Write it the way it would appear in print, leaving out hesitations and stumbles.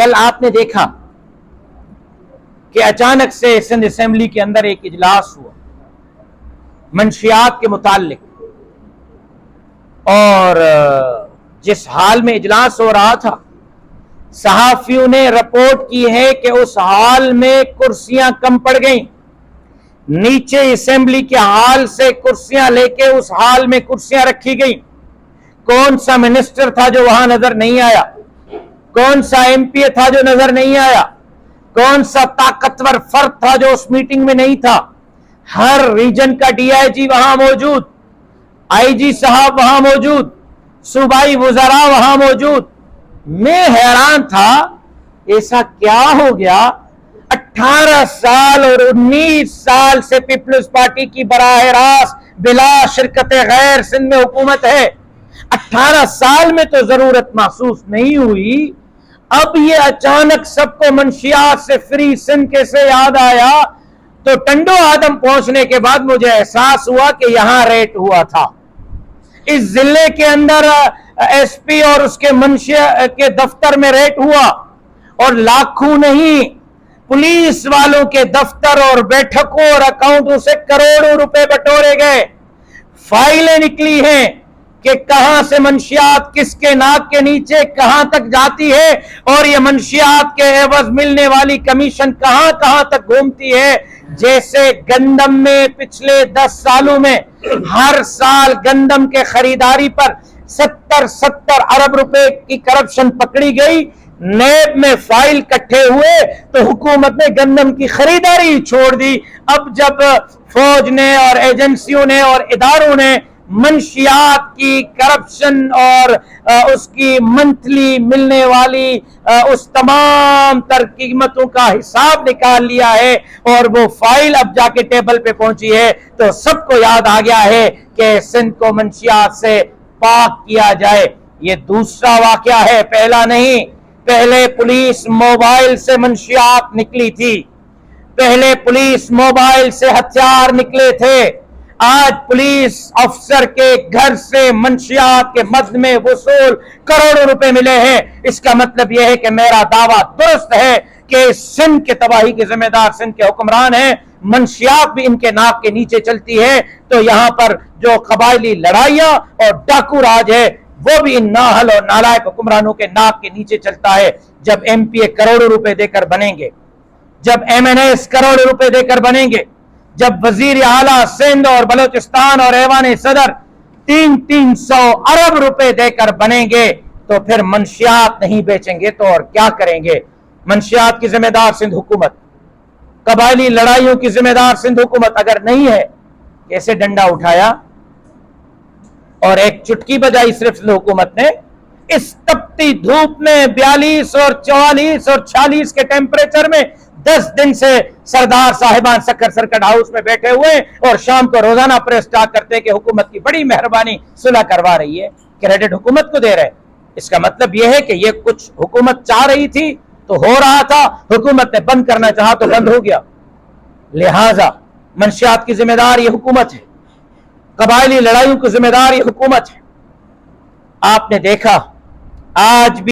کل آپ نے دیکھا کہ اچانک سے سندھ اسمبلی کے اندر ایک اجلاس ہوا منشیات کے متعلق، اور جس حال میں اجلاس ہو رہا تھا صحافیوں نے رپورٹ کی ہے کہ اس حال میں کرسیاں کم پڑ گئیں، نیچے اسمبلی کے حال سے کرسیاں لے کے اس حال میں کرسیاں رکھی گئیں۔ کون سا منسٹر تھا جو وہاں نظر نہیں آیا؟ کون سا ایم پی تھا جو نظر نہیں آیا؟ کون سا طاقتور فرد تھا جو اس میٹنگ میں نہیں تھا؟ ہر ریجن کا ڈی آئی جی وہاں موجود، آئی جی صاحب وہاں موجود، صوبائی وزراء وہاں موجود۔ میں حیران تھا ایسا کیا ہو گیا؟ 18 سال اور 19 سال سے پیپلز پارٹی کی براہ راست بلا شرکت غیر سندھ میں حکومت ہے، 18 سال میں تو ضرورت محسوس نہیں ہوئی، اب یہ اچانک سب کو منشیات سے فری سندھ کیسے یاد آیا؟ تو ٹنڈو آدم پہنچنے کے بعد مجھے احساس ہوا کہ یہاں ریٹ ہوا تھا، اس ضلع کے اندر ایس پی اور اس کے منشیات کے دفتر میں ریٹ ہوا، اور لاکھوں نہیں پولیس والوں کے دفتر اور بیٹھکوں اور اکاؤنٹوں سے کروڑوں روپے بٹورے گئے۔ فائلیں نکلی ہیں کہ کہاں سے منشیات کس کے ناک کے نیچے کہاں تک جاتی ہے، اور یہ منشیات کے عوض ملنے والی کمیشن کہاں کہاں تک گھومتی ہے۔ جیسے گندم میں پچھلے 10 سالوں میں ہر سال گندم کے خریداری پر 70 ارب روپے کی کرپشن پکڑی گئی، نیب میں فائل کٹھے ہوئے تو حکومت نے گندم کی خریداری چھوڑ دی۔ اب جب فوج نے اور ایجنسیوں نے اور اداروں نے منشیات کی کرپشن اور اس کی منتھلی ملنے والی اس تمام تر قیمتوں کا حساب نکال لیا ہے، اور وہ فائل اب جا کے ٹیبل پہ پہنچی ہے، تو سب کو یاد آ گیا ہے کہ سندھ کو منشیات سے پاک کیا جائے۔ یہ دوسرا واقعہ ہے، پہلا نہیں۔ پہلے پولیس موبائل سے منشیات نکلی تھی، پہلے پولیس موبائل سے ہتھیار نکلے تھے، آج پولیس افسر کے گھر سے منشیات کے مد میں وصول کروڑوں روپے ملے ہیں۔ اس کا مطلب یہ ہے کہ میرا دعویٰ درست ہے کہ سندھ کے تباہی کے ذمہ دار سندھ کے حکمران ہیں، منشیات بھی ان کے ناک کے نیچے چلتی ہے، تو یہاں پر جو قبائلی لڑائیاں اور ڈاکو راج ہے وہ بھی ان نااہل اور نالائق حکمرانوں کے ناک کے نیچے چلتا ہے۔ جب ایم پی اے کروڑوں روپے دے کر بنیں گے، جب ایم این ایس کروڑوں روپے دے کر بنیں گے، جب وزیر اعلیٰ سندھ اور بلوچستان اور ایوان صدر 300 ارب روپے دے کر بنیں گے، تو پھر منشیات نہیں بیچیں گے تو اور کیا کریں گے؟ منشیات کی ذمہ دار سندھ حکومت، قبائلی لڑائیوں کی ذمہ دار سندھ حکومت اگر نہیں ہے، کیسے ڈنڈا اٹھایا اور ایک چٹکی بجائی صرف سندھ حکومت نے؟ اس تپتی دھوپ میں 42 اور 44 اور 46 کے ٹیمپریچر میں 10 دن سے سردار صاحبان سکر سرکٹ ہاؤس میں بیٹھے ہوئے، اور شام کو روزانہ پریس ٹاک کرتے ہیں کہ حکومت کی بڑی مہربانی صلح کروا رہی ہے، کریڈٹ حکومت کو دے رہے۔ اس کا مطلب یہ ہے کہ یہ کچھ حکومت چاہ رہی تھی تو ہو رہا تھا، حکومت نے بند کرنا چاہا تو بند ہو گیا۔ لہٰذا منشیات کی ذمہ دار یہ حکومت ہے، قبائلی لڑائیوں کی ذمہ دار یہ حکومت ہے۔ آپ نے دیکھا آج بھی